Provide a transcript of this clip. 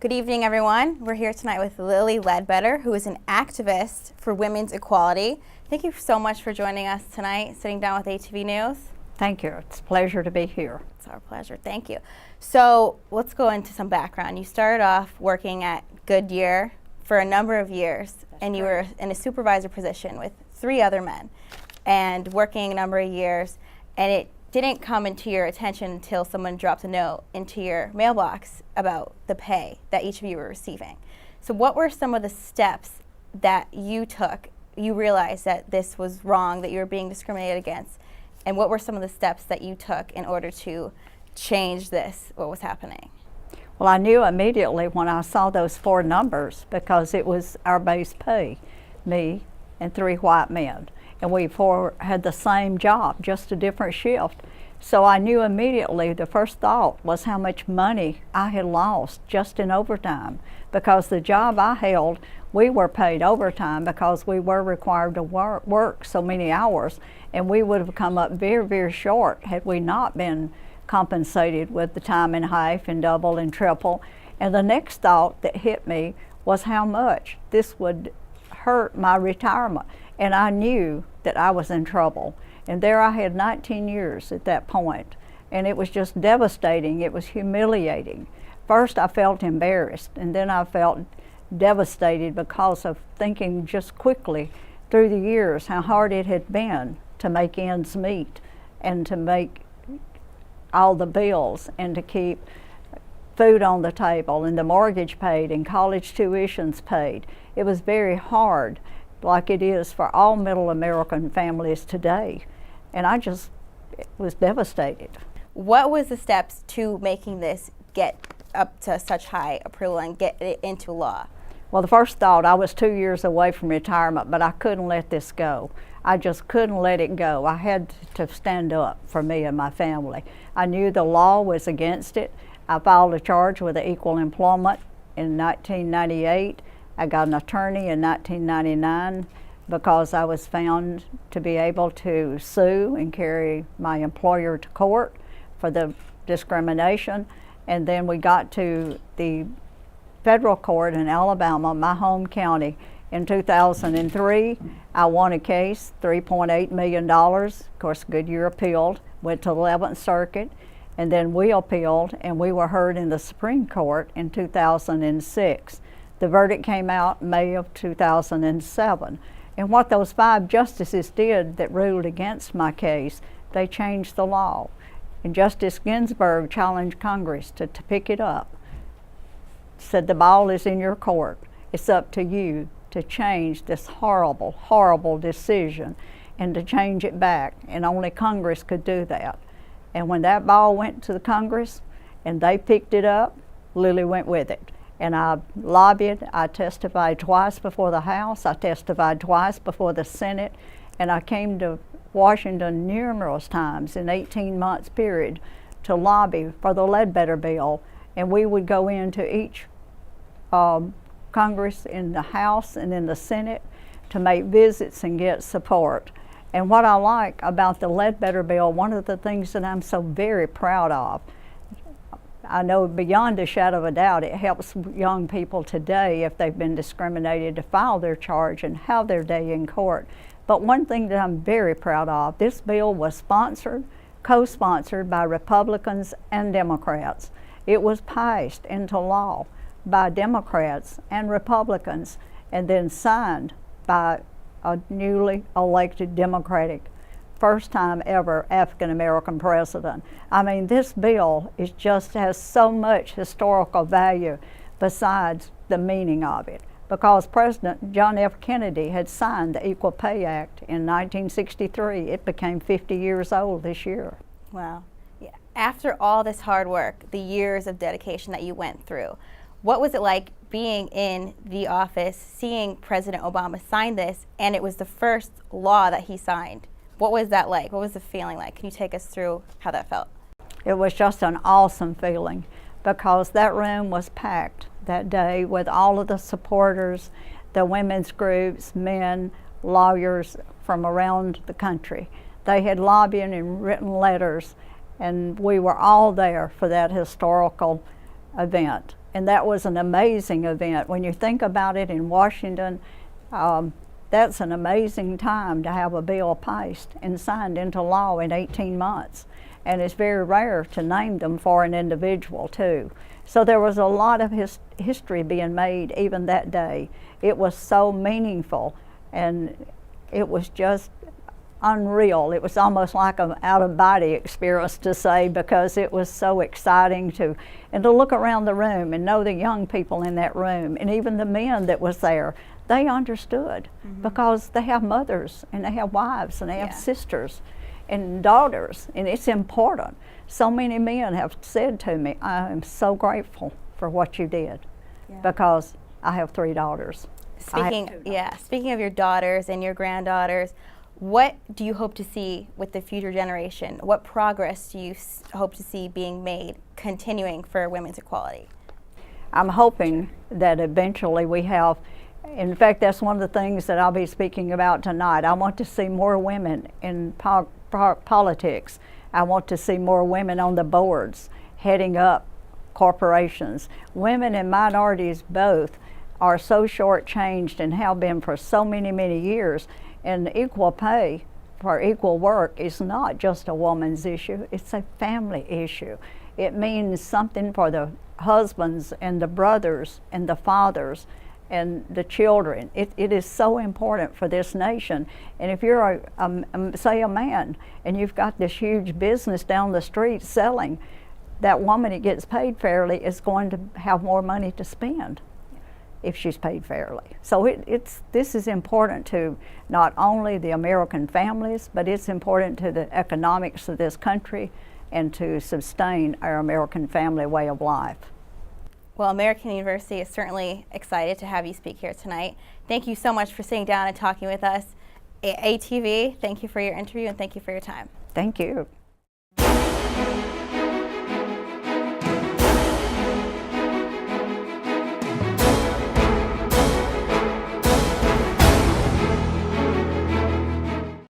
Good evening, everyone. We're here tonight with Lilly Ledbetter, who is an activist for women's equality. Thank you so much for joining us tonight, sitting down with ATV News. Thank you. It's a pleasure to be here. It's our pleasure. Thank you. So let's go into some background. You started off working at Goodyear for a number of years, and you were in a supervisor position with 3 other men and working a number of years, and it didn't come into your attention until someone dropped a note into your mailbox about the pay that each of you were receiving. So what were some of the steps that you took? You realized that this was wrong, that you were being discriminated against, and what were some of the steps that you took in order to change this, what was happening? Well, I knew immediately when I saw those 4 numbers because it was our base pay, me and 3 white men. And we 4 had the same job, just a different shift. So I knew immediately, the first thought was how much money I had lost just in overtime. Because the job I held, we were paid overtime because we were required to work so many hours, and we would have come up very, very short had we not been compensated with the time and half and double and triple. And the next thought that hit me was how much this would hurt my retirement. And I knew that I was in trouble. And there I had 19 years at that point. And it was just devastating. It was humiliating. First I felt embarrassed, and then I felt devastated because of thinking just quickly through the years how hard it had been to make ends meet and to make all the bills and to keep food on the table and the mortgage paid and college tuitions paid. It was very hard, like it is for all middle American families today. And I just was devastated. What was the steps to making this get up to such high approval and get it into law? Well, the first thought, I was 2 years away from retirement, but I couldn't let this go. I just couldn't let it go. I had to stand up for me and my family. I knew the law was against it. I filed a charge with the Equal Employment in 1998. I got an attorney in 1999 because I was found to be able to sue and carry my employer to court for the discrimination. And then we got to the federal court in Alabama, my home county, in 2003. I won a case, $3.8 million. Of course, Goodyear appealed, went to the 11th Circuit, and then we appealed, and we were heard in the Supreme Court in 2006. The verdict came out May of 2007. And what those 5 justices did that ruled against my case, they changed the law. And Justice Ginsburg challenged Congress to pick it up. Said the ball is in your court. It's up to you to change this horrible, horrible decision and to change it back. And only Congress could do that. And when that ball went to the Congress and they picked it up, Lilly went with it. And I lobbied, I testified twice before the House, I testified twice before the Senate, and I came to Washington numerous times in 18 months period to lobby for the Ledbetter bill. And we would go into each Congress in the House and in the Senate to make visits and get support. And what I like about the Ledbetter bill, one of the things that I'm so very proud of, I know beyond a shadow of a doubt it helps young people today if they've been discriminated to file their charge and have their day in court. But one thing that I'm very proud of, this bill was sponsored, co-sponsored by Republicans and Democrats. It was passed into law by Democrats and Republicans and then signed by a newly elected Democratic first time ever African-American president. I mean, this bill has so much historical value besides the meaning of it, because President John F. Kennedy had signed the Equal Pay Act in 1963. It became 50 years old this year. Wow. Yeah. After all this hard work, the years of dedication that you went through, what was it like being in the office, seeing President Obama sign this, and it was the first law that he signed? What was that like? What was the feeling like? Can you take us through how that felt? It was just an awesome feeling because that room was packed that day with all of the supporters, the women's groups, men, lawyers from around the country. They had lobbied and written letters, and we were all there for that historical event. And that was an amazing event. When you think about it in Washington, that's an amazing time to have a bill passed and signed into law in 18 months. And it's very rare to name them for an individual too. So there was a lot of history being made even that day. It was so meaningful, and it was just unreal. It was almost like an out-of-body experience to say, because it was so exciting to look around the room and know the young people in that room, and even the men that was there. They understood because they have mothers and they have wives and they have sisters and daughters, and it's important. So many men have said to me, I am so grateful for what you did, because I have 3 daughters. Speaking of your daughters and your granddaughters, what do you hope to see with the future generation? What progress do you hope to see being made, continuing for women's equality? I'm hoping that eventually we have, in fact, that's one of the things that I'll be speaking about tonight. I want to see more women in politics. I want to see more women on the boards, heading up corporations. Women and minorities both are so shortchanged and have been for so many, many years. And equal pay for equal work is not just a woman's issue, it's a family issue. It means something for the husbands and the brothers and the fathers and the children. It is so important for this nation. And if you're say a man, and you've got this huge business down the street selling, that woman that gets paid fairly is going to have more money to spend if she's paid fairly. So this is important to not only the American families, but it's important to the economics of this country and to sustain our American family way of life. Well, American University is certainly excited to have you speak here tonight. Thank you so much for sitting down and talking with us. ATV, thank you for your interview and thank you for your time. Thank you.